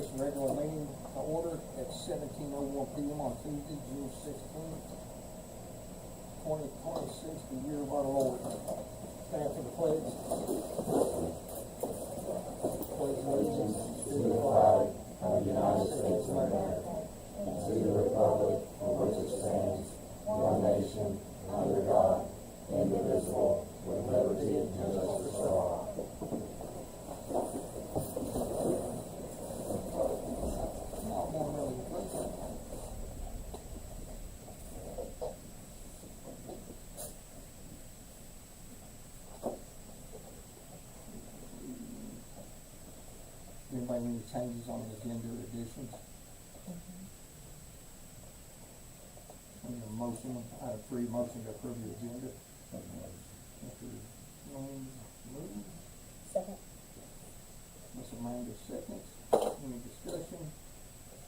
Regular meeting to order at 17:01 p.m. on Tuesday, June 16th, 2026, the year of our Lord. Stand for the pledge. Pledge allegiance to the flag of the United States of America and to the republic for which it stands, one nation, under God, indivisible, with liberty and justice for all. Anybody need changes on the agenda or additions? I need a motion, item 3, motion to approve the agenda. Mr. Long, move. Second. Ms. Amanda, seconds. Any discussion?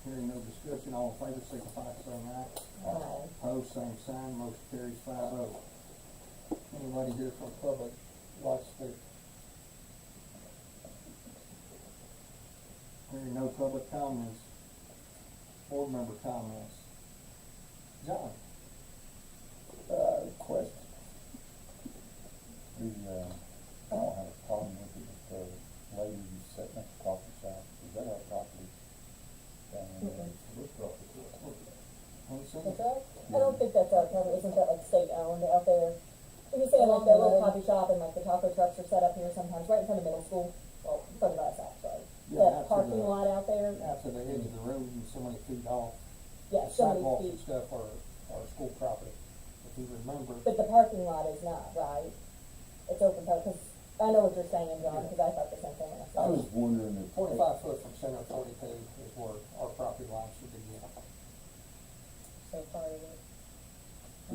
Hearing no discussion, all in favor, signify by saying aye. Aye. Opposed, same sign, motion carries 5-0. Anybody here from public like to speak? Hearing no public comments, board member comments. John? Question. I don't have a problem with it, but the lady who's sitting at the coffee shop, is that our property? Down there? Which property? Hanson? Is that? I don't think that's our property. Isn't that like state owned out there? Are you saying like the little coffee shop and like the taco trucks are set up here sometimes, right in front of middle school? Well, in front of us actually. Yeah, The parking lot out there? Out to the edge of the road and so many feet off. Yeah, The so many sidewalks and feet. stuff are school property, if you remember. But the parking lot is not, right? It's open park, cause I know what you're saying, John, cause I thought the same thing when I saw I it. was wondering if. 45 foot from center of 42 is where our property line should begin. So far it is.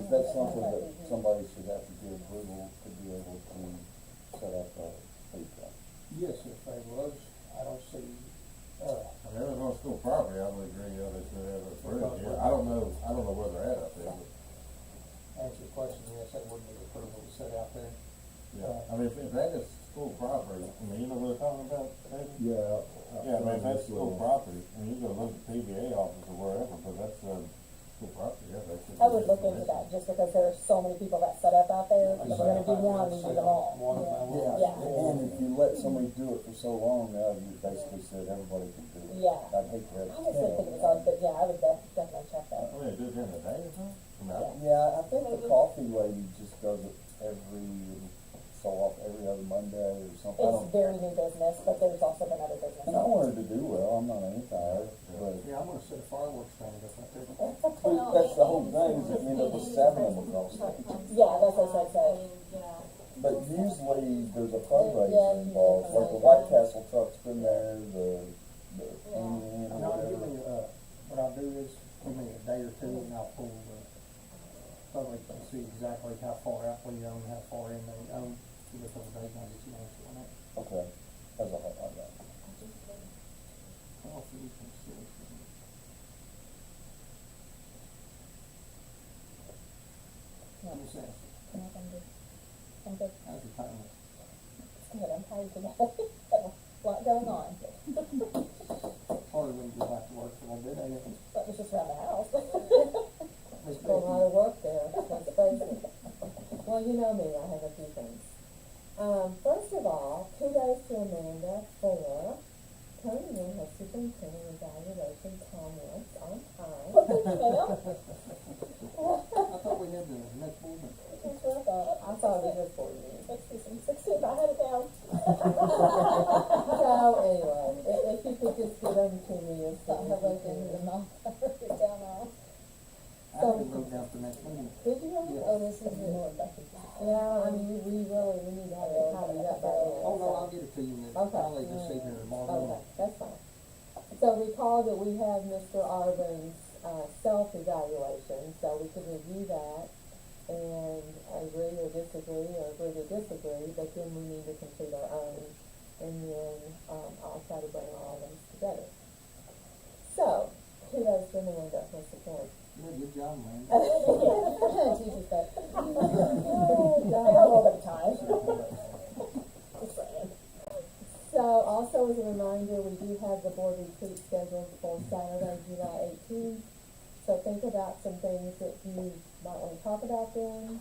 Is that something that somebody should have to give approval to be able to set up a food truck? Yes, if they was, I don't see, I mean, it was on school property, I would agree, they should have it approved here. I don't know where they're at up there, but, answer your question, yes, they would need approval to set out there. yeah. I mean, if that is school property, I mean, you know what we're talking about, David? Yeah. Yeah, I mean, if that's school property, I mean, you go look at PBA office or wherever, but that's, school property, yeah, they should. I would look into that, just because there are so many people that set up out there, if we're gonna do one, we do them all. Yeah, Yeah. and if you let somebody do it for so long, now you basically said everybody can do it. Yeah. I'd hate to have. I just didn't think it was on, but yeah, I would definitely check that. I mean, do it during the day or something? I mean, I- Yeah, I think the coffee lady just does it every other Monday or something. I It's don't- very new business, but there's also been other business. And I wanted to do well, I'm not anti, but Yeah, I'm gonna set a fireworks stand up out there. that's the whole thing, is that we end up with 7 of them across the street. Yeah, that's what I said. But usually there's a fundraiser Yeah, involved, like the White Castle truck's been there, the Indian or No, give whatever. me, what I'll do is, give me a day or two and I'll pull the public and see exactly how far out we own, how far in they own. Give it a couple days, and I'll get you an answer on that. Okay, that's all I got. Coffee, concession. What's that? I'm good. How's your time? It's good, I'm tired today. Got a lot going on. Hardly when you get back to work for a little bit, ain't it? But it's just around the house. Miss Still a lot Becky? of work there, let's face it. Well, you know me, I have a few things. First of all, kudos to Amanda for turning in her superintendent evaluation comments on time. I thought we had the next board meeting. That's what I thought. I thought it was just for you. 16, I had it down. So anyway, if you could just give them to me as soon as you can. I had it wrote down for next meeting. Did you have? Yeah. Oh, this is more effective. Yeah, I mean, we need to have it tidied up by then. Oh, no, I'll get it to you next, Okay. I'll leave this evening or tomorrow Okay, morning. that's fine. So recall that we have Mr. Arvin's, self-evaluation, so we could review that and agree or disagree, but then we need to complete our own, and then, I'll try to bring all of them together. So, kudos to Amanda, Mr. Point. Yeah, good job, man. Jesus, that. Oh, God, I got a little bit of time. Just saying. So, Also, as a reminder, we do have the board retreat scheduled for Saturday, July 18th. So think about some things that you might want to talk about then.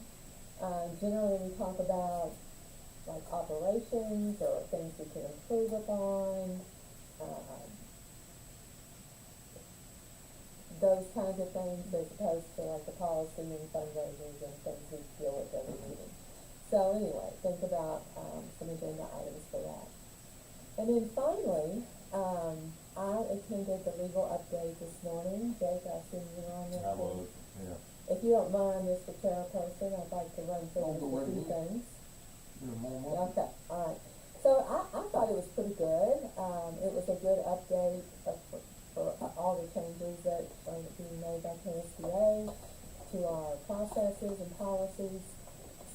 Generally, we talk about like operations or things we can improve upon, those kinds of things, as opposed to like the policy and fundraisers and things we deal with every meeting. So anyway, think about some agenda items for that. And then finally, I attended the legal update this morning. Jake, I assume you were on this I one. was, yeah. If you don't mind, Mr. Chairperson, I'd like to run through just a few things. Okay, all right. So I thought it was pretty good. It was a good update for all the changes that are being made by KSBA to our processes and policies.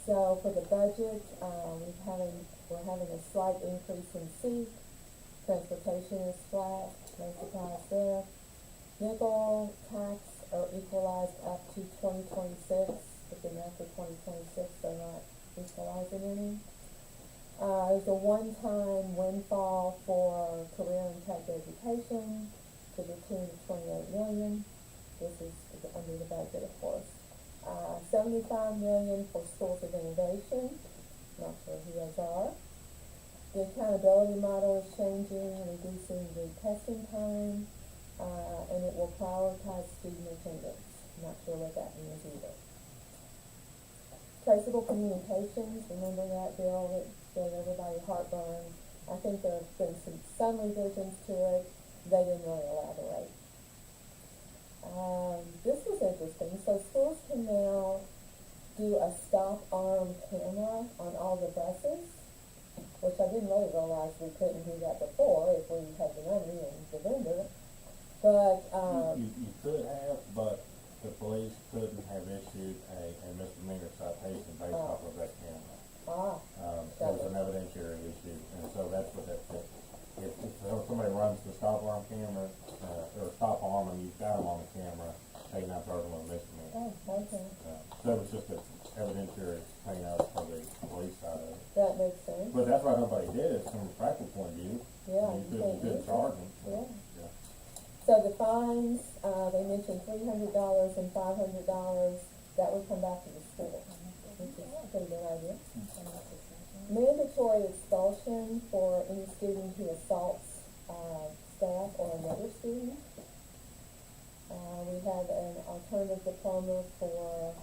So for the budget, we're having a slight increase in C. Transportation is flat, no surprise there. Nickel tax are equalized up to 2026, but then after 2026 they're not equalizing any. There's a one-time windfall for career and tech education to the tune of $28 million. This is under the budget, of course. $75 million for schools of innovation. Not sure who those are. The accountability model is changing, reducing the testing time, and it will prioritize student attendance. Not sure what that means either. Traceable communications, remember that bill that gave everybody heartburn? I think there have been some revisions to it. They didn't really elaborate. This was interesting. So schools can now do a stop arm camera on all the buses, which I didn't really realize we couldn't do that before if we had the money and the vendor. But You could have, but the police couldn't have issued a misdemeanor citation based off of that camera. It was an evidentiary issue, and so that's what that said. If somebody runs the stop arm camera, or stop arm and you've got them on the camera, they can not charge them with a misdemeanor. okay. So it was just an evidentiary cleanup for the police side of it. That makes sense. But that's why nobody did it, from a practical point of view. Yeah, You couldn't charge them. Yeah. Yeah. So the fines, they mentioned $300 and $500. That would come back to the school, which is a pretty good idea. Mandatory expulsion for any student who assaults staff or another student. We have an alternative diploma for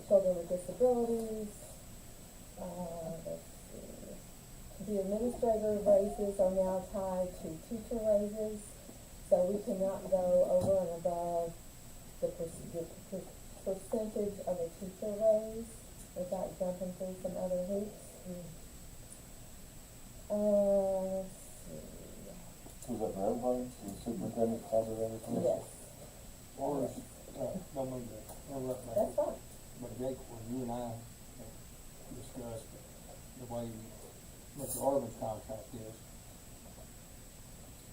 children with disabilities. Let's see. The administrator raises are now tied to teacher raises, so we cannot go over and above the percentage of a teacher raise without jumping through some other hoops. Let's see. Was that for everybody? The superintendent covered everything? Yes. Or is, don't mean to interrupt, That's fine. but Jake, when you and I discussed the way Mr. Arvin's contract is,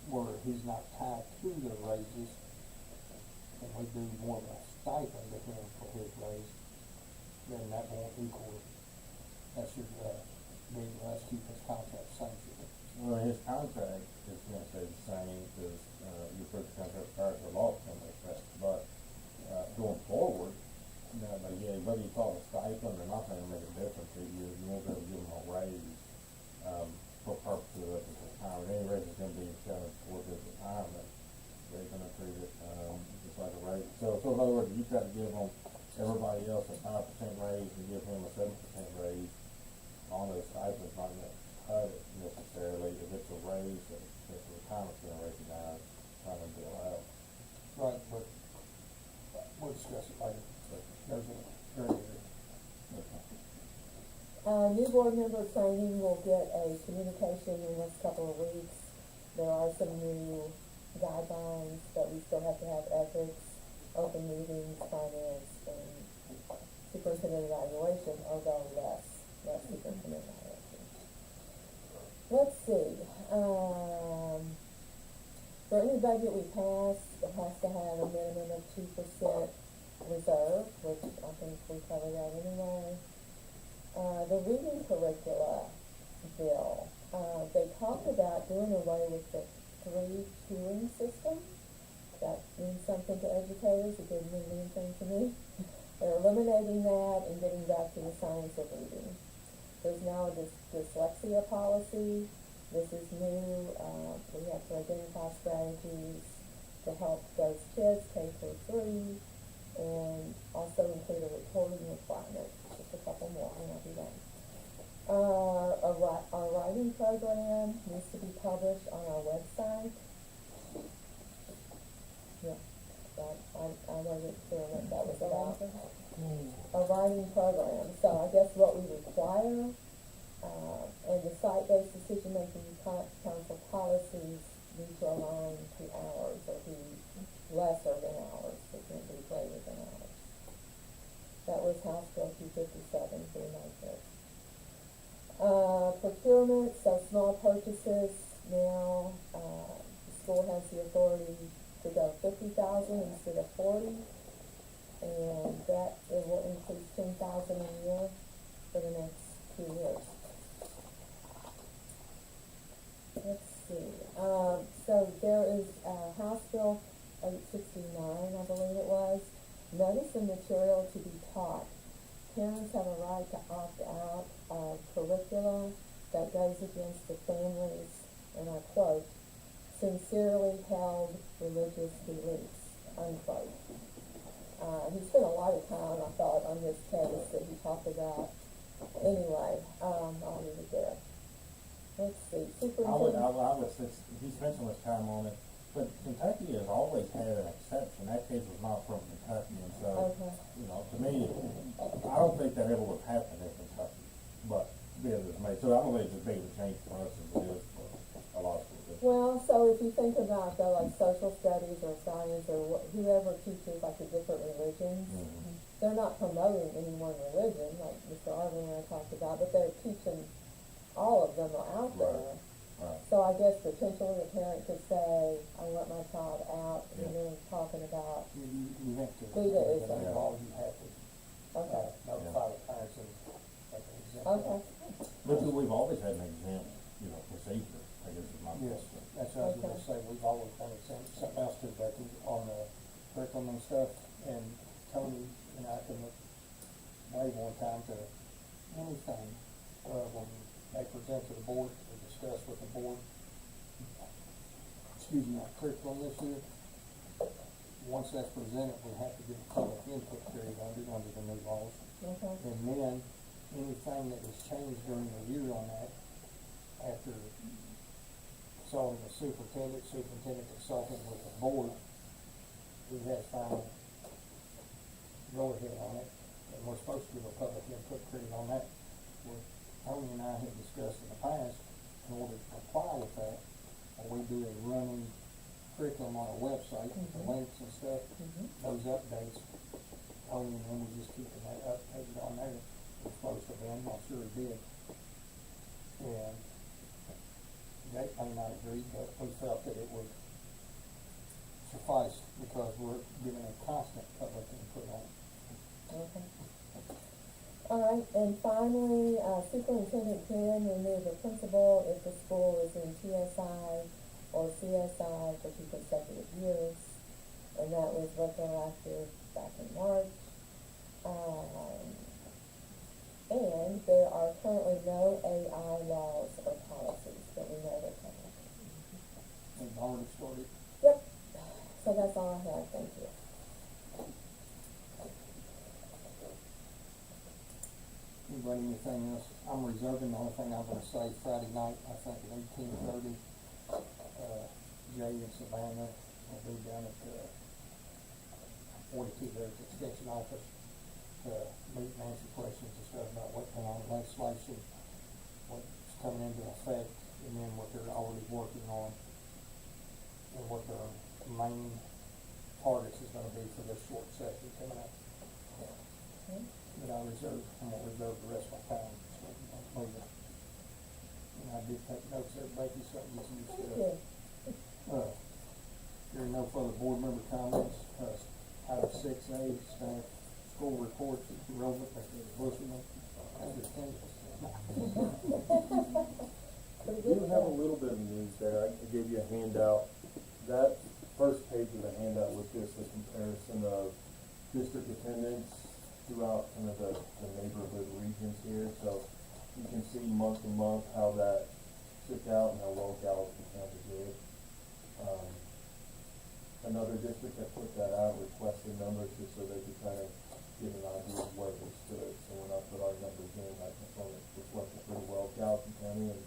where he's not tied to the raises, and we do more of a stipend to him for his raise, then that won't equal, that should, let's keep his contract the same. Well, his contract is gonna stay the same, because, your first contract prior to law become effect, but, going forward, again, whether you call it a stipend or not, gonna make a difference, you won't be able to give them a raise, for purposes of his retirement. Any raise is gonna be counted towards his retirement, they're gonna treat it, just like a raise. So in other words, you try to give them, everybody else a 5% raise, and give him a 7% raise, on those stipends, not gonna cut it necessarily. If it's a raise that the retirement's gonna recognize, it's not gonna be allowed. Right, but we'll discuss it later. There's a very good. New board member training will get a communication in the next couple of weeks. There are some new guidelines, but we still have to have ethics, open meetings, finance, and superintendent evaluation, although less superintendent evaluation. Let's see, for any budget we pass, it has to have a minimum of 2% reserve, which I think we cover that anyway. The reading curricula bill, they talked about doing away with the 3 tutoring system. That means something to educators, it didn't mean anything to me. They're eliminating that and getting back to the science of reading. There's now a dyslexia policy. This is new. We have to identify strategies to help those kids, K through 3, and also include a reporting requirement. Just a couple more, and I'll be done. Our writing program needs to be published on our website. Yeah, I wasn't sure what that was about. A writing program. So I guess what we require, and the site-based decision-making council policies need to align to ours or be lesser than ours. It can't be greater than ours. That was House Bill 257 through my kids. Procurement, so small purchases now, the school has the authority to go 50,000 instead of 40, and that it will increase 10,000 a year for the next 2 years. Let's see. So there is House Bill 869, I believe it was. Notice and material to be taught. Parents have a right to opt out of curricula that goes against the family's, and I quote, sincerely held religious beliefs, unquote. He spent a lot of time, I thought, on this case that he talked about. Anyway, I'll leave it there. Let's see, He spent so much time on it, but Kentucky has always had an exception. That case was not from Kentucky, and so, Okay. you know, to me, I don't think that ever would have happened in Kentucky, but be it as may. So I don't think it's as big of a change for us as it is for a lot of schools. Well, so if you think about though, like social studies or science or whoever teaches like the different religions, they're not promoting any one religion, like Mr. Arvin and I talked about, but they're teaching all of them are out there. Right. So I guess potentially a parent could say, I want my child out, and then talking about, You have to, Buddhism. all you have to, okay, notify the parents and make an exemption. okay, But we've always had an exempt, procedure, I guess is my Yes, question. that's what I was gonna say, we've always done something else too, Becky, on the curriculum and stuff, and Tony and I can waive one time to anything, when they present to the board, or discuss with the board, our curriculum this year. Once that's presented, we have to give a public input period under the new laws. okay, And then, anything that was changed during the year on that, after consulting the superintendent consulting with the board, we had final go ahead on it, and we're supposed to give a public input period on that. What Tony and I had discussed in the past, in order to comply with that, we do a running curriculum on our website, with the links and stuff, those updates, Tony and then we just keeping that updated on there. We're supposed to be, I'm not sure he did. And they may not agree, but we felt that it would suffice because we're giving a constant public input on it. okay. All right, and finally, superintendent can remove a principal if the school is in TSI or CSI for 2 consecutive years, and that was retroactive back in March. And there are currently no AI laws or policies that we know of. We've already started. Yep, so that's all I have, thank you. Anybody, anything else? I'm reserving, the only thing I'm gonna say, Friday night, I think at 18:30, Jay and Savannah will be down at the 42 there at the extension office to meet and answer questions and stuff about what's going on in legislation, what's coming into effect, and then what they're already working on, and what their main targets is gonna be for this short session coming up. Okay. But I'm gonna reserve the rest of my time, so I'm leaving. And I did take notes there, Becky, so I get used Thank to you. it. There are no further board member comments, item 6A, staff school reports, enrollment, Mr. Bushman, understand. pretty You good have a stuff. little bit of news there. I gave you a handout. That first page of the handout was just a comparison of district attendance throughout kind of the neighborhood regions here. So you can see month to month how that shook out and how well Gallatin County did. Another district that put that out requested numbers just so they could kind of get an idea of where we stood. So when I put our numbers in, I thought it reflected pretty well Gallatin County, and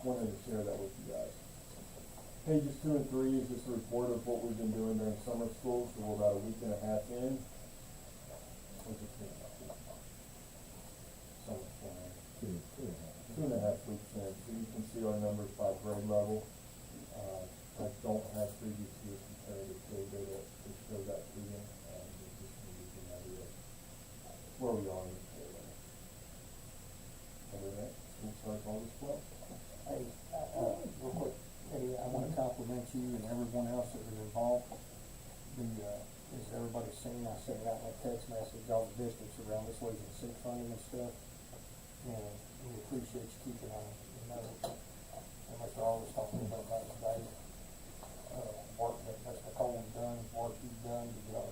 wanted to share that with you guys. Pages 2 and 3 is just a report of what we've been doing during summer school, so we're about a week and a half in. What's it been? Summer school. 2.5 weeks in, so you can see our numbers by grade level. I don't have previous year's comparative data to show that to you, just to give you an idea of where we are in the grade level. Other than that, we'll start all this well. Hey, real quick, Eddie, I wanna compliment you and everyone else that was involved. As everybody's seen, I sent out my text message, all the districts around us losing sick funding and stuff. And we appreciate you keeping on, you know, and Mr. Wallace talking about that today. Work that Mr. Cole's done, work you've done to get our,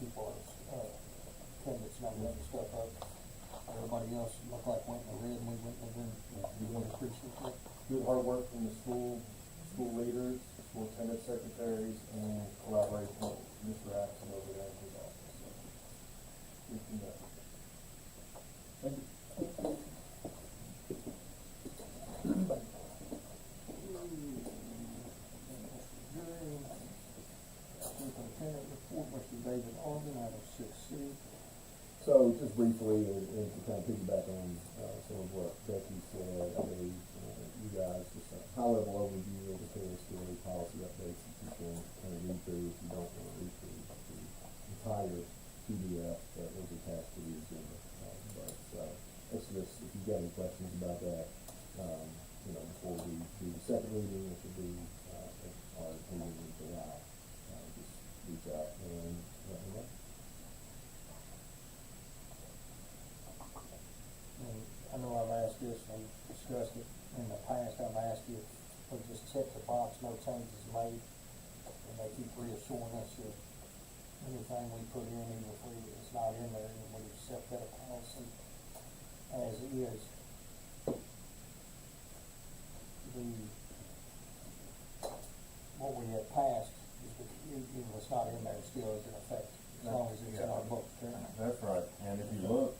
keep our, attendance numbers and stuff up. Everybody else looked like went in the red and we went in the green. We really appreciate that. Good hard work from the school leaders, school attendance secretaries, and collaboration with Mr. Axon over there in his office. So, good to know. Thank you. Superintendent report, Mr. David Organ, item 6C. So just briefly, and to kind of piggyback on some of what Becky said, I believe you guys, just a high-level overview of the payroll story, policy updates that you can kind of read through if you don't want to read through the entire PDF that was attached to the agenda. But it's just, if you've got any questions about that, you know, before we do the second reading, which will be our meeting in July, just reach out and let me know. And I know I've asked this, and discussed it in the past, I've asked you if we just check the box, no changes made, and they keep reassuring us that anything we put in, even if it's not in there, and we accept that policy as is. What we have passed is that even if it's not in there, it still is in effect, as long as it's in our books, correct? That's right, and if you look,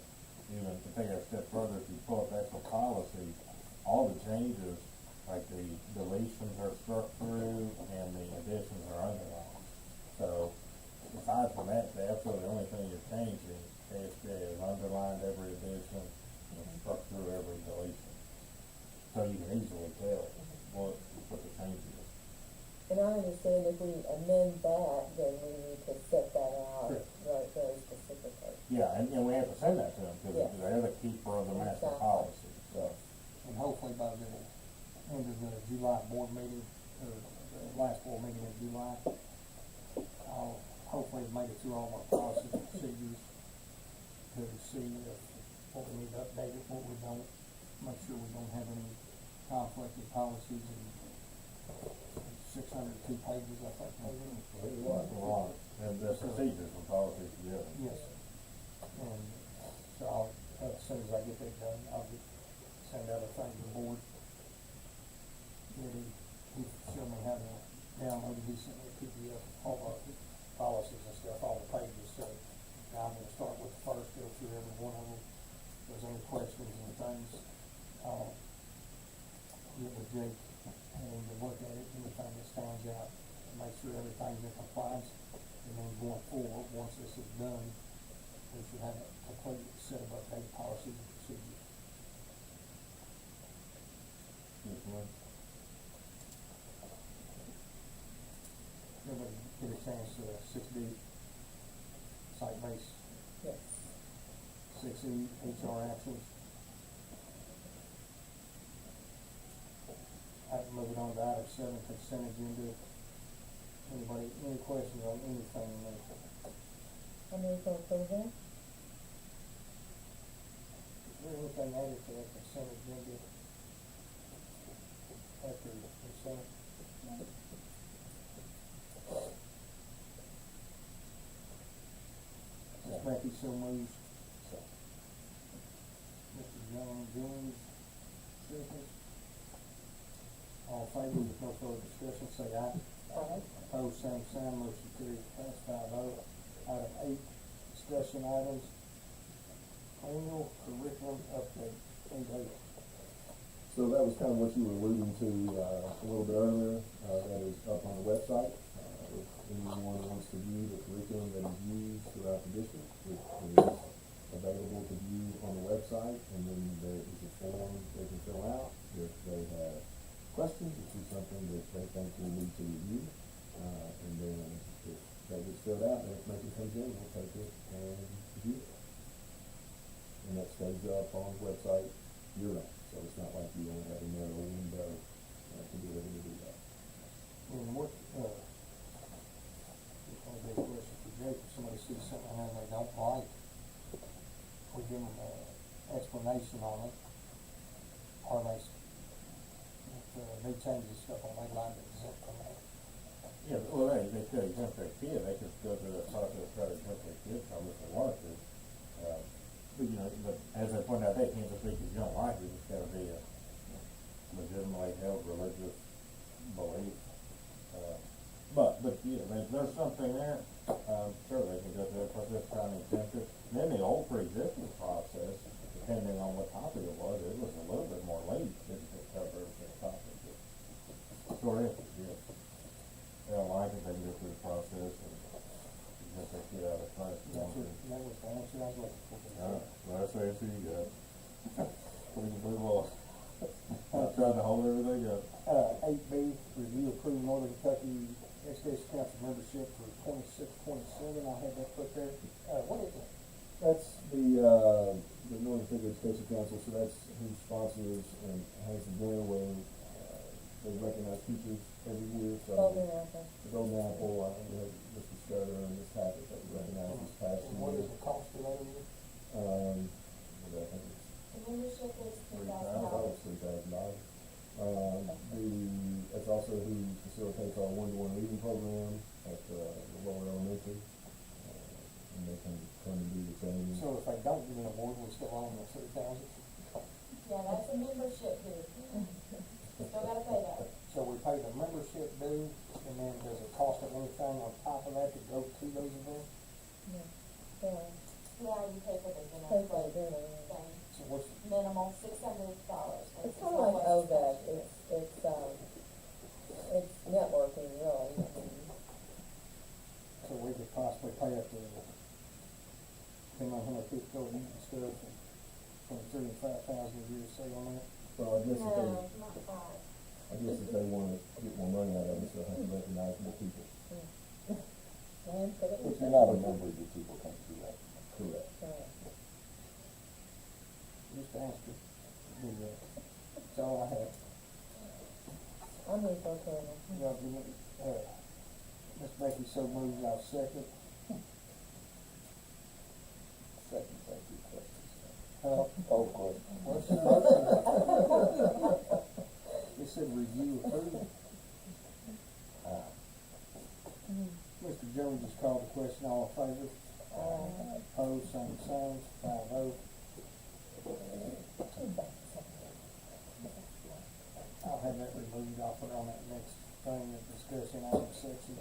even to take it a step further, if you pull up actual policy, all the changes, like the deletions are struck through and the additions are underlined. So, aside from that, the absolutely only thing you're changing, KSJ has underlined every addition and struck through every deletion. So you can easily tell what the change is. And I understand if we amend that, then we need to set that out, Correct. right, very specifically. Yeah, and we have to send that to them, because Yes. they're the keeper of the master Exactly. policy, so. And hopefully by the end of the July board meeting, or the last board meeting in July, I'll hopefully have made it through all of our policies and procedures to see if, what we need to update it, what we don't, make sure we don't have any conflicting policies and 602 pages, I think, maybe. There's a lot, and the procedures and policies together. Yes. And so I'll, as soon as I get that done, I'll send out a thing to the board. He showed me how to download it, he sent me a PDF, all our policies and stuff, all the pages, so now I'm gonna start with the first, go through every one of them. If there's any questions and things, I'll get with Jake and to look at it, anything that stands out, and make sure everything's in compliance. And then going forward, once this is done, we should have a complete set of updated policies and procedures. Yes, ma'am. Everybody get a chance to 6D, site-based, Yes. 6E, HR actions. Moving on to item 7, consent agenda. Anybody, any questions on anything in there? I move for approval. Is there anything added to that consent agenda? after the Senate. Ms. Becky so moves. Mr. John Jones, second. All in favor, with no further discussion, say aye. Aye. Opposed, same sign, motion carries, pass 5-0. Item 8, discussion items. Annual curriculum update, 8A. So that was kind of what you were alluding to, a little bit earlier, that is up on the website. If anyone wants to view the curriculum that is used throughout the district, it is available to view on the website, and then there is a form they can fill out if they have questions, if it's something that they think we need to review. And then if that gets filled out, the information comes in, we'll take it and review it. And that stays up on the website year-round, so it's not like you only have a narrow window to be able to do that. And what, this might be a question for Jake, if somebody sees something in there they don't like, we give them an explanation on it, or if they change the stuff on their line, they exempt from that. Yeah, well, they could exempt their kid, they could go through the process, try to exempt their kid from it if they wanted to. But, you know, but as I pointed out, they can't just speak if you don't like it, it's gotta be a legitimately held religious belief. But, yeah, if there's something there, sure, they can go through the process, trying to exempt it. Then the old pre-existing process, depending on what topic it was a little bit more lenient, didn't cover every topic. Sort of, yeah. They don't like it, they can go through the process and exempt their kid out of class. That was the answer I was looking for. Last answer you got. Please move on. I tried to hold everything up. 8B, review approved Northern Kentucky Education Council membership for 26-27, I had that put there. What is it? That's the Northern Kentucky Education Council, so that's who sponsors and has a dinner where they recognize teachers every year, so. Golden Apple. The Golden Apple, we had Mr. Scudder and Ms. Tackett that we recognized this past year. And what is the cost of that a year? What I think it's The membership is $3,000. $3,000. That's also who facilitates our one-to-one reading program at the lower elementary. And they can come and do the training. So if they don't get an award, we still own the 3,000? Yeah, that's a membership due. Still gotta pay that. So we pay the membership due, and then does it cost them anything on top of that to go to those events? Yeah. Yeah, you pay for the dinner. Pay for the dinner, yeah. Thing. So what's, Minimal $600. It's kind of like OVEC, it's networking, really. so we could possibly pay up to, depending on how much people go eat and stuff, from 3,000 to 5,000 a year, say on that? Well, I guess if they, No, not 5. I guess if they wanna get more money out of it, they'll have to recognize more people. And put it in. If you're not a member, your people can't do that. Correct. Right. Just ask her. That's all I have. I'm in for approval. Y'all give me, Ms. Becky so moves, I'll second. Second, thank you, questions. Oh, question. what's the motion? It said review approved. Mr. Jones has called the question, all in favor? Opposed, same signs, 5-0. I'll have that removed, I'll put it on that next thing, that discussion item section.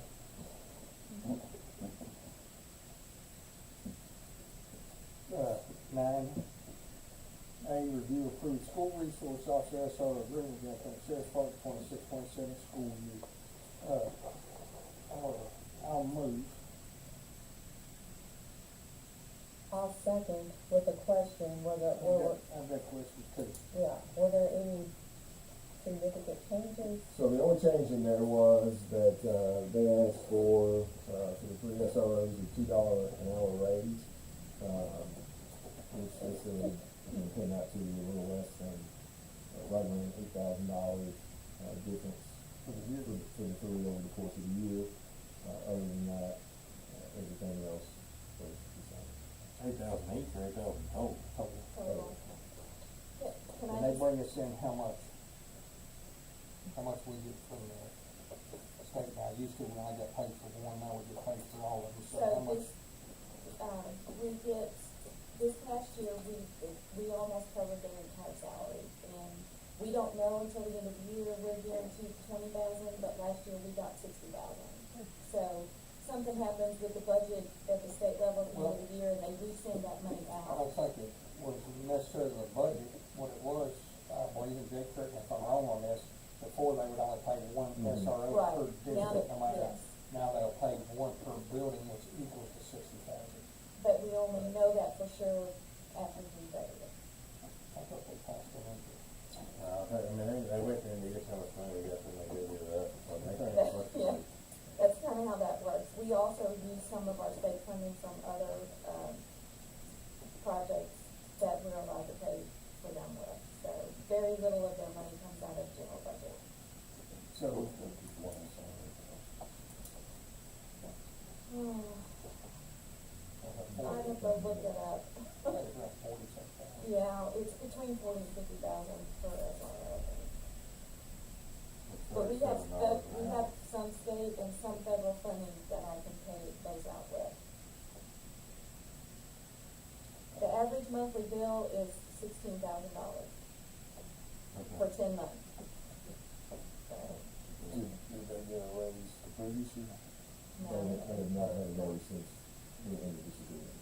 9A, review approved school resource officer SR agreement with the Sheriff's Department 26-27 school year. I'll move. I'll second with a question, I've got questions too. were there any significant changes? So the only change in there was that, they asked for the three SROs, a $2 an hour raise, which they said, came out to a little less than, right around $8,000, difference For the year. for the three over the course of the year. Other than that, everything else was the same. 8,000 each or 8,000 total? Total. Can And I they just, bring us in how much? how much we get from the state now? Used to, we only got paid for one, now we get paid for all of them, so how So much? we get, this past year, we almost covered their entire salary, and we don't know until the end of the year, we're guaranteed 20,000, but last year we got 60,000. So, something happens with the budget at the state level at the end of the year, and they resend that money I out. don't think it was necessarily the budget, what it was, I believe, and Jake, correct me if I'm wrong on this, before they would only pay one SRO Right. per district, no matter, Yes. now they'll pay one per building, which equals to 60,000. But we only know that for sure after we voted it. I thought they passed it in. I mean, they went in, they get how much money we got, and they did do that, so they kind That- of. yeah. That's kinda how that works. We also use some of our state funding from other, projects that we're allowed to pay for them with. So, very little of their money comes out of general budget. So, I have to look it up. I think it's around 40-something. Yeah, it's between 40 and 50,000 for SRO. But we have some state and some federal funding that I can pay those out with. The average monthly bill is $16,000 for 10 months. So, Did they get a raise the previous year? no. They have not had a raise since we ended this agreement.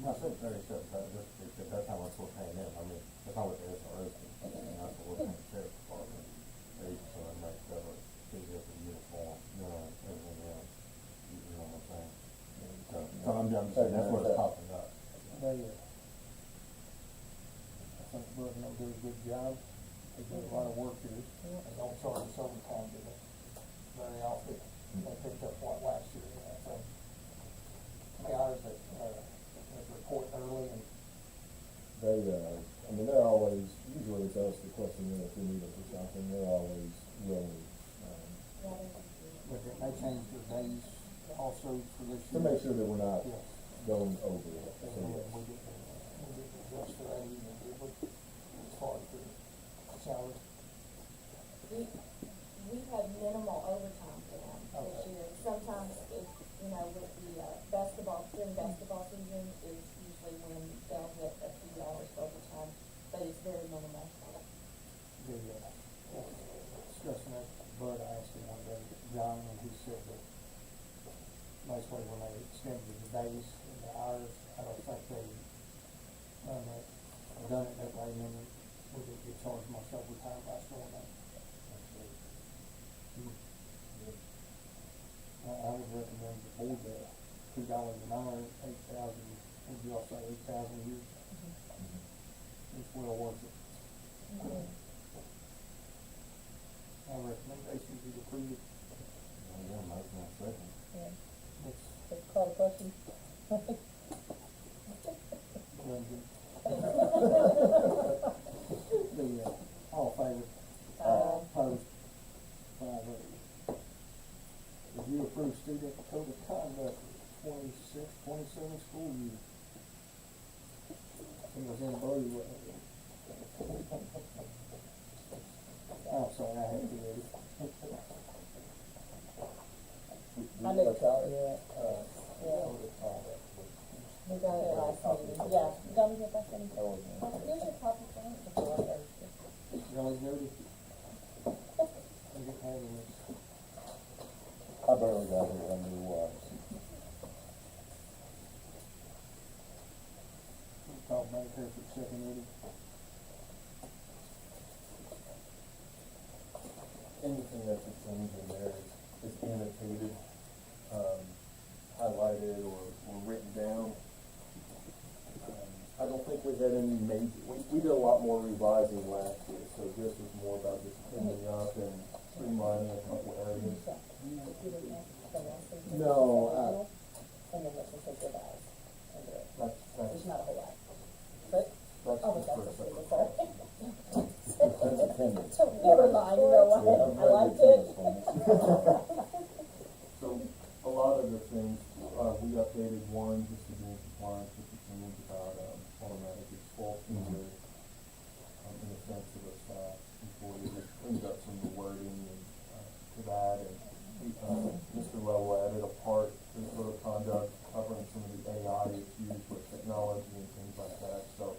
I said 37, just because that's how much we're paying them, I mean, that's not what the SROs do, I mean, that's what we're paying the sheriff's department. They, so they might cover, fees up the uniform, everything else, you know what I'm saying? So I'm just saying, that's what it's popping up. They, I think Bud and them do a good job. They do a lot of work here. They don't charge us overtime, do they? Very often. They picked up what last year, I think. How many hours that report early and, They, I mean, they're always, usually it's us requesting them if we need them for something, they're always willing, but they changed their days also for this to year. make sure that we're not Yes. going over it, so And yes. we didn't adjust for that either, did we? As far as the salary. We've had minimal overtime for them this Okay. year. Sometimes it, with the, basketball, during basketball season is usually when they'll get a few hours of overtime, but it's very minimal. Discussing that, Bud, I asked him one day, John, and he said that basically when they extended the days and the hours, I don't think they done it that way, and then we didn't get charged much overtime by doing that. I would recommend the board that $2 an hour, 8,000, would you all say 8,000 a year? It's well worth it. My recommendation is approve it. Yeah, motion and second. Yeah. It's, Let's call the question. all in favor? Opposed? 5-0. Review approved student code of conduct for 26-27 school year. It was in blue, wasn't it? I'm sorry, I had to read it. I knew what y'all were at. Yeah. We got it last meeting. Yeah. Got me get back in. Here's your copy for it. Really noted. You didn't have any. I barely got here, I knew why. We talked about it here for the second reading. Anything that's a change in there is annotated, highlighted or written down. I don't think we had any major, we did a lot more revising last year, so this was more about just cleaning up and streamlining a couple areas. No, And then let's just take eyes. That's There's not a whole lot. But, just oh, for a that's separate just call. that's attendance. never mind, you know what? Yeah, I liked it. So, a lot of the things, we updated one just to be in compliance with the change about, automatic expulsion with, defensive of employees, we cleaned up some of the wording and, to that, and we, Mr. Lovell added a part to the code of conduct covering some of the AI issues with technology and things like that, so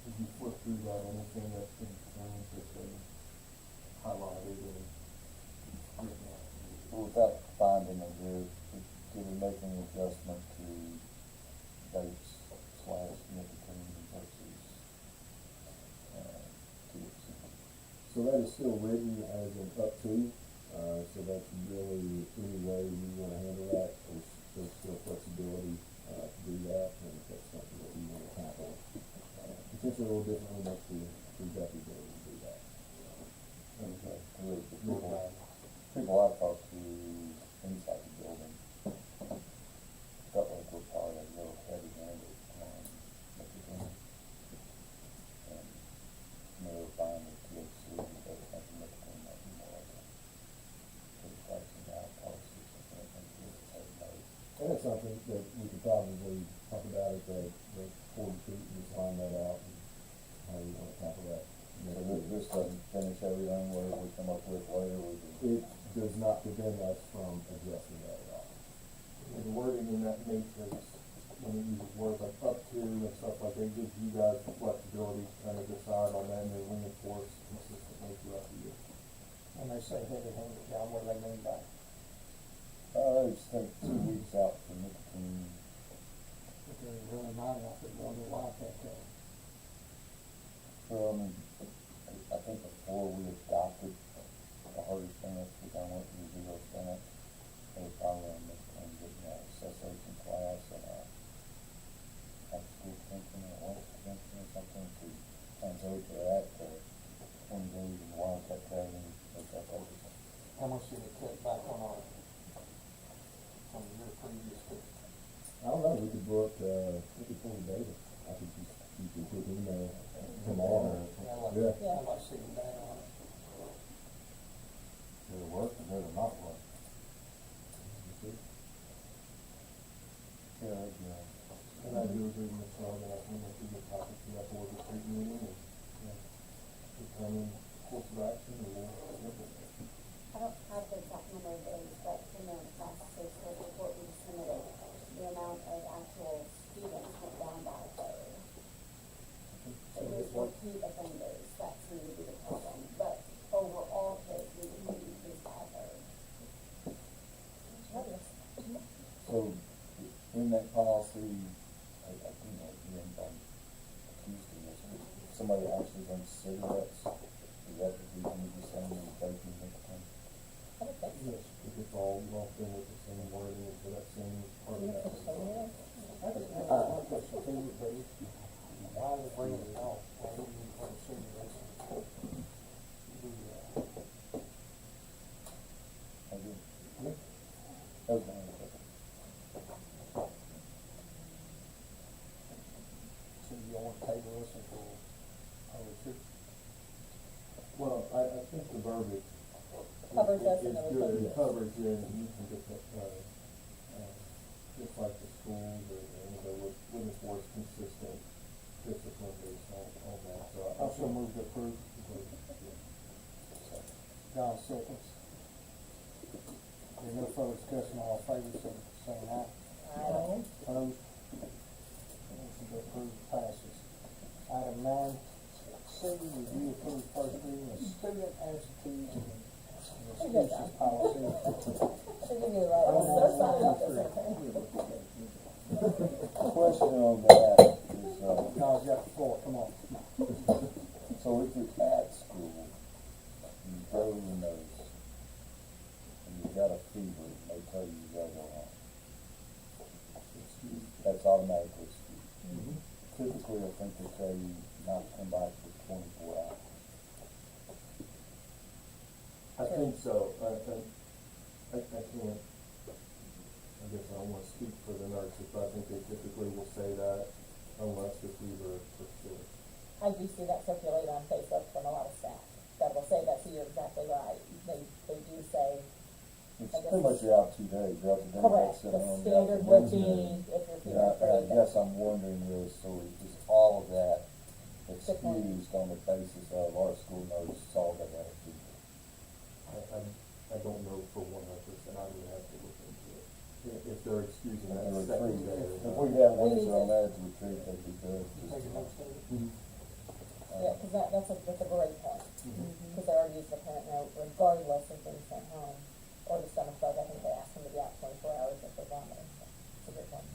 if you flip through that, anything that's been changed, that's been highlighted and written out. Well, with that finding of there, did we make any adjustment to dates / nicotine versus, THC? So that is still written as an up to, so that's really any way we wanna handle that, there's still flexibility, to do that, and if that's something that we wanna tackle, potentially a little differently next year, we've got the ability to do that. Okay, really, people I've talked to inside the building felt like we're probably a little heavy-handed on nicotine. And they were fine with THC, but they were thinking nicotine might be more like a pretty pricing out policy or something like that. And that's something that we could probably talk about at the board retreat and just find that out and how we wanna tackle that. So this doesn't finish everything, whatever we come up with later, it does not prevent us from addressing that at all. And wording in that matrix, when it uses words like up to and stuff like that, gives you guys the flexibility to kind of decide on that and then reinforce consistently throughout the year. When they say heavy-handed, John, what do they mean by it? Just take 2 weeks out for nicotine. If they're really not enough, they wonder why that, Well, I mean, I think before we adopted the harder stance, we kind of went to the 0 stance. They were probably on nicotine, getting a cessation class and a after-school detention or Wallace detention or something to kind of go to that for 20 days and wildcat training, things like that. how much did it cut back on our, from your previous to? I don't know, we could book, we could pull the data, I could just keep you a quick email tomorrow. Yeah. I'd like to see the data on it. Did it work or did it not work? Yeah, yeah. And I do agree with Mr. Arden, I think that's a good topic for that board retreat meeting and, determine course of action and we'll implement it. I don't have the exact number of days, but in the process of the report we submitted, the amount of actual students went down by a third. It was repeat offenders, that seemed to be the problem, but overall kids, we increased by a third. So, in that policy, I think that you haven't been accused of this, but somebody actually runs cigarettes, is that what we need to send them vaping nicotine? Yes, if it's all lumped in with the same wording for that same part of that. I just have one question to you, please. Why are they bringing it off? Why do you want to see this? I do. That was my only question. So you want to table this until our retreat? Well, I think the verbiage Covers us is and good, everything. it covers you, and you can get that, just like the schools or anybody would enforce consistent discipline based on that, so I Also move to approve. John seconds. There's no further discussion, all in favor, so saying aye. Aye. Opposed? Motion to approve passes. Item 9C, review approved first reading of student attitudes and excuses policy. Should give you the right one. They're signing up this Question on that is, John's got the floor, come on. so if you're at school, you go to the nurse, and you've got a fever, and they tell you you gotta go home. That's automatically excused. Typically, I think they tell you not to come back for 24 hours. I think so, I can't, I guess I don't wanna speak for the nurses, but I think they typically will say that unless the fever persists. I do see that circulate on Facebook from a lot of staff, that will say that, so you're exactly right, they do say, It's I guess pretty much you're out 2 days, you're out the day, correct, sitting the on standard would be, if you're feeling Yeah, I pretty. guess I'm wondering is, so is all of that excused on the basis of our school knows solving that issue. I don't know for 100%, I would have to look into it. If they're excusing At that the second retreat, day. if we have an answer on that at the retreat, that'd be good. Take a note of it. Yeah, cause that's a great point, cause they already used the parent note regardless of being sent home, or the stomach bug, I think they asked them to be out 24 hours if they're vomiting, so it's a good point.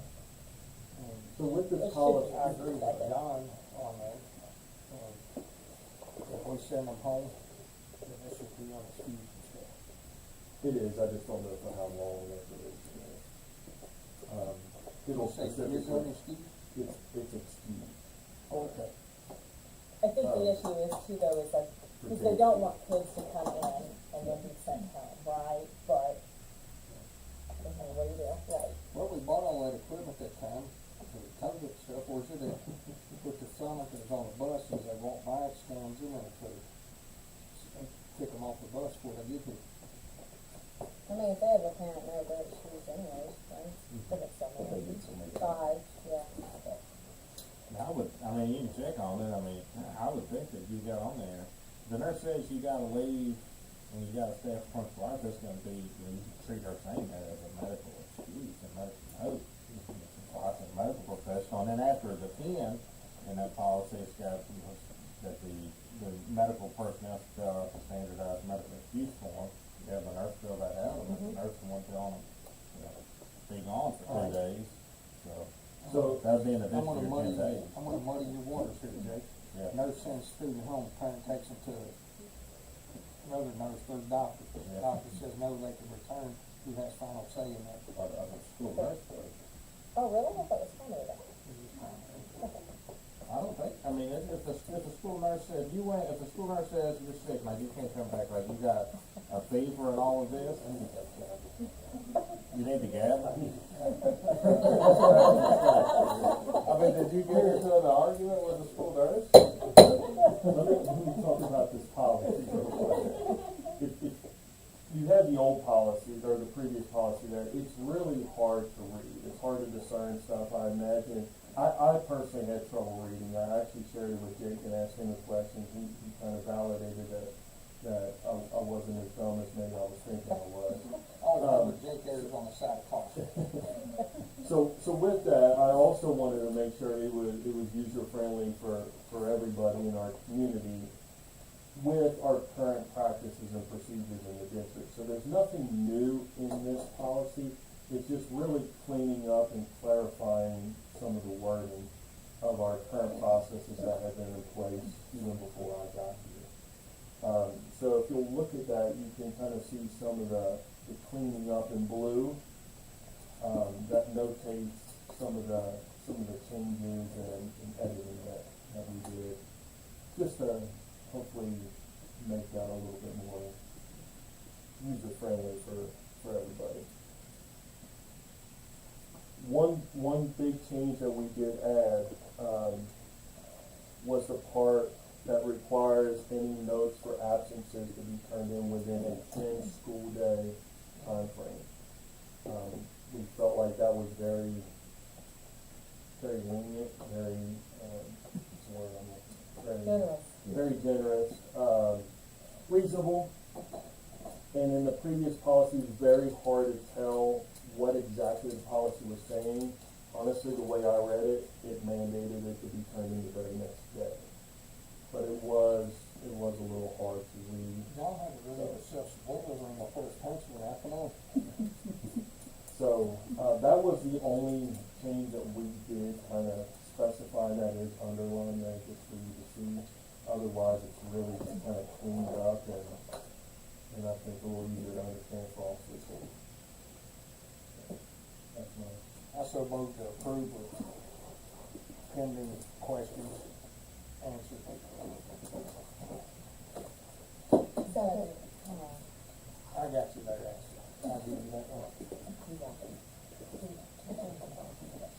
So with It this should policy, be. I agree with John on that. If we send them home, then this should be on the excuse and stuff. it is, I just don't know for how long that duration is. It'll Say, you're specifically, going to excuse? it's excused. Okay. I think the issue is too though, is like, cause they don't want kids to come in and then be sent home, right? But, okay, what do you do? Right. Well, we bought all that equipment that time, for the COVID stuff, or is it with the thermometers on the buses, they won't buy it, stands in there to kick them off the bus before they get here. I mean, if they have a parent note, they're excused anyways, right? They get so If they many. get so many. 5, yeah. But I mean, you can check on it, I mean, I would think that you got on there, the nurse says you gotta leave, and you gotta stay for 24 hours, that's gonna be, you can treat her saying that as a medical excuse, a medical note. It's a medical professional, and then after the 10, in that policy, it's got, you know, that the medical personnel fill out the standardized medical excuse form, you have the nurse fill that out, and the nurse will tell them, you know, be gone for 2 days, So, that'd be an I'm gonna additional muddy, 10 days. I'm gonna muddy your waters here, Jake. Yeah. Nurse sends student home, parent takes them to another nurse, their doctor. Yeah. Doctor says no, they can return, who has final say in that. I school nurse does. Oh, really? I thought it was funny that. I don't think, I mean, if the school nurse says, if the school nurse says you're sick, like you can't come back, like you got a fever and all of this, you need the gab? I mean, did you get into an argument with the school nurse? Let me talk about this policy real quick. If you have the old policy, or the previous policy there, it's really hard to read. It's hard to discern stuff, I imagine. I personally had trouble reading. I actually shared it with Jake and asked him a question. He kind of validated that I wasn't as dumb as maybe I was thinking I was. Oh, Jake errs on the side of caution. So with that, I also wanted to make sure it was user friendly for everybody in our community with our current practices and procedures in the district. So there's nothing new in this policy. It's just really cleaning up and clarifying some of the wording of our current processes that have been in place even before I got here. So if you'll look at that, you can kind of see some of the cleaning up in blue. That notates some of the changes and editing that we did, just to hopefully make that a little bit more user friendly for everybody. One big change that we did add was the part that requires any notes for absences to be turned in within a 10 school day time frame. We felt like that was very lenient, Generous. very generous, reasonable. And in the previous policy, it was very hard to tell what exactly the policy was saying. Honestly, the way I read it, it mandated it to be turned in the very next day. But it was a little hard to read. Y'all had to really have self-spoilers on the first pencil, I can know. So, that was the only change that we did kind of specify, that is underlined there just for you to see. Otherwise, it's really just kind of cleaned up and I think a little easier to understand for all citizens. That's my. I so moved to approve with pending questions answered. So, I got you there, Ashley. I'll give you that one. you got it.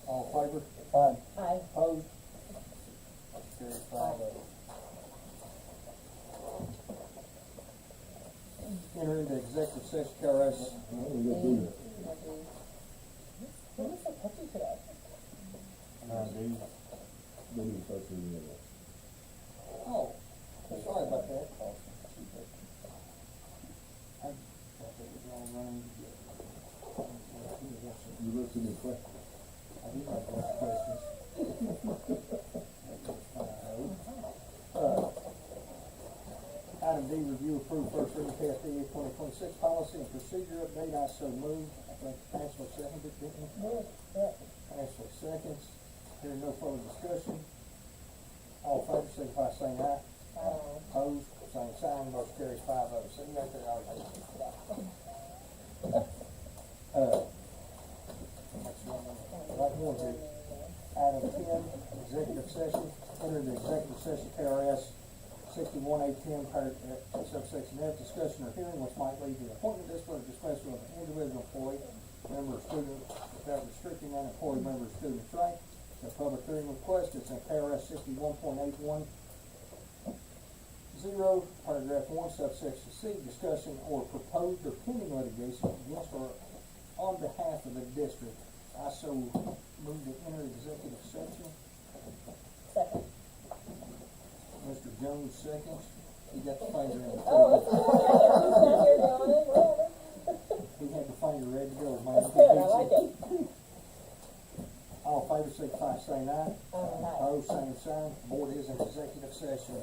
All in favor? Aye. Opposed? Carried 5-0. Enter into executive session, KRS. What is so touchy today? Oh, sorry about that. I thought that was all running together. You looked at me quick. I did have lots of questions. Item D, review approved first reading KSDA 2026 policy and procedure update. I so moved. I think Ashley seconded, didn't you? Ashley seconds. Hearing no further discussion. All in favor, signify by saying aye. Opposed, same sign, motion carries 5-0. So you got that already. Right one here. Item 10, executive session. Enter the executive session, KRS 61-810, subsection F, discussion or hearing which might lead to the appointment, discipline, or dismissal of an individual employee, member or student, without restricting that employee, member, or student's right. The public hearing request is in KRS 61.810, paragraph 1, subsection C, discussion or proposed or pending litigation against or on behalf of the district. I so move to enter executive session. Second. Mr. Jones seconds. He got the finger in the Oh, it's okay. He's not here doing it, whatever. He had the finger ready to go, man. That's good, I like it. All in favor, signify by saying aye. Aye. Opposed, same sign. Board is in executive session.